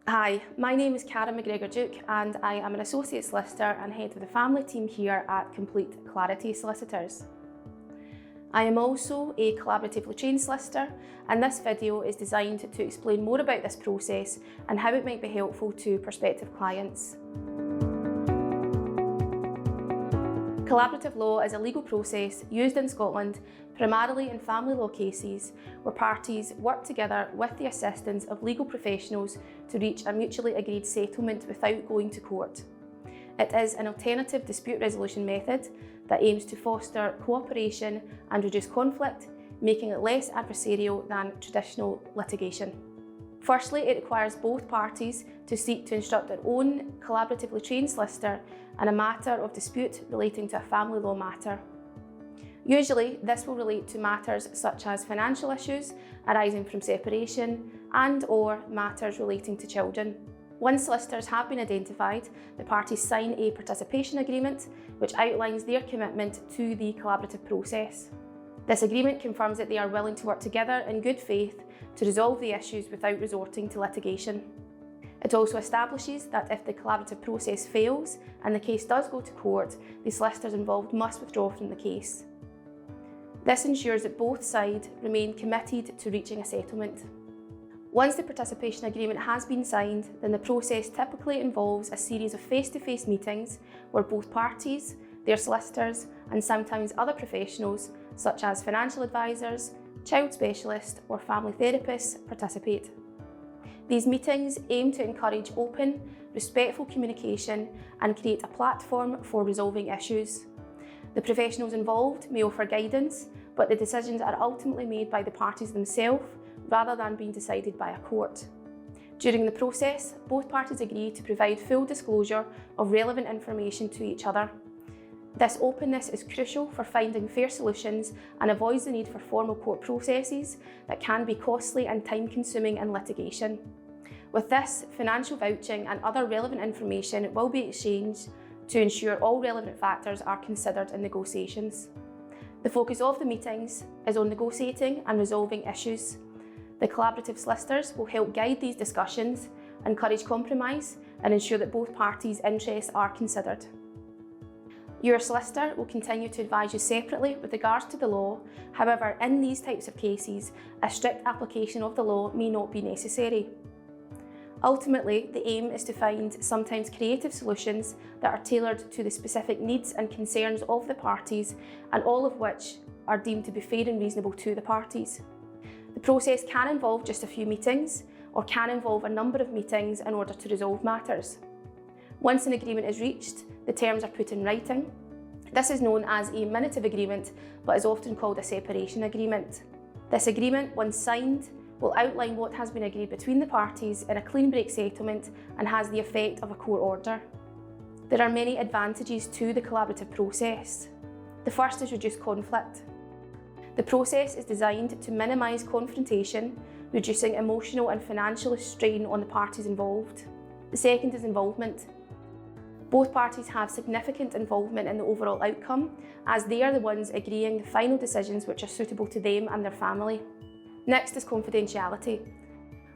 Hi, my name is Karen McGregor-Duke and I am an Associate Solicitor and Head of the Family Team here at Complete Clarity Solicitors. I am also a collaboratively trained solicitor, and this video is designed to explain more about this process and how it might be helpful to prospective clients. Collaborative law is a legal process used in Scotland primarily in family law cases where parties work together with the assistance of legal professionals to reach a mutually agreed settlement without going to court. It is an alternative dispute resolution method that aims to foster cooperation and reduce conflict, making it less adversarial than traditional litigation. Firstly, it requires both parties to seek to instruct their own collaboratively trained solicitor in a matter of dispute relating to a family law matter. Usually, this will relate to matters such as financial issues arising from separation and/or matters relating to children. Once solicitors have been identified, the parties sign a participation agreement which outlines their commitment to the collaborative process. This agreement confirms that they are willing to work together in good faith to resolve the issues without resorting to litigation. It also establishes that if the collaborative process fails and the case does go to court, the solicitors involved must withdraw from the case. This ensures that both sides remain committed to reaching a settlement. Once the participation agreement has been signed, then the process typically involves a series of face-to-face meetings where both parties, their solicitors, and sometimes other professionals, such as financial advisors, child specialists, or family therapists, participate. These meetings aim to encourage open, respectful communication and create a platform for resolving issues. The professionals involved may offer guidance, but the decisions are ultimately made by the parties themselves rather than being decided by a court. During the process, both parties agree to provide full disclosure of relevant information to each other. This openness is crucial for finding fair solutions and avoids the need for formal court processes that can be costly and time-consuming in litigation. With this, financial vouching and other relevant information will be exchanged to ensure all relevant factors are considered in negotiations. The focus of the meetings is on negotiating and resolving issues. The collaborative solicitors will help guide these discussions, encourage compromise, and ensure that both parties' interests are considered. Your solicitor will continue to advise you separately with regards to the law. However, in these types of cases, a strict application of the law may not be necessary. Ultimately, the aim is to find sometimes creative solutions that are tailored to the specific needs and concerns of the parties, and all of which are deemed to be fair and reasonable to the parties. The process can involve just a few meetings, or can involve a number of meetings in order to resolve matters. Once an agreement is reached, the terms are put in writing. This is known as a minute of agreement, but is often called a separation agreement. This agreement, once signed, will outline what has been agreed between the parties in a clean break settlement and has the effect of a court order. There are many advantages to the collaborative process. The first is reduced conflict. The process is designed to minimise confrontation, reducing emotional and financial strain on the parties involved. The second is involvement. Both parties have significant involvement in the overall outcome, as they are the ones agreeing the final decisions which are suitable to them and their family. Next is confidentiality.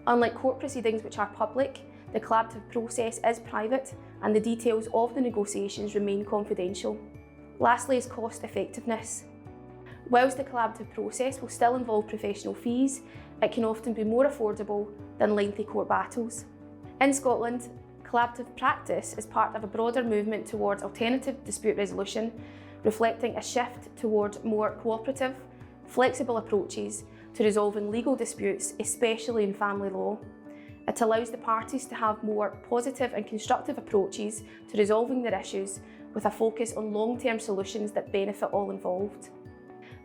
Unlike court proceedings which are public, the collaborative process is private and the details of the negotiations remain confidential. Lastly is cost effectiveness. Whilst the collaborative process will still involve professional fees, it can often be more affordable than lengthy court battles. In Scotland, collaborative practice is part of a broader movement towards alternative dispute resolution, reflecting a shift towards more cooperative, flexible approaches to resolving legal disputes, especially in family law. It allows the parties to have more positive and constructive approaches to resolving their issues, with a focus on long-term solutions that benefit all involved.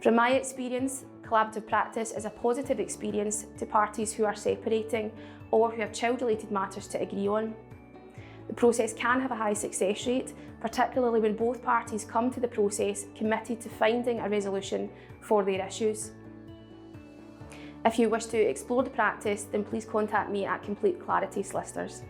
From my experience, collaborative practice is a positive experience to parties who are separating or who have child-related matters to agree on. The process can have a high success rate, particularly when both parties come to the process committed to finding a resolution for their issues. If you wish to explore the practice, then please contact me at Complete Clarity Solicitors.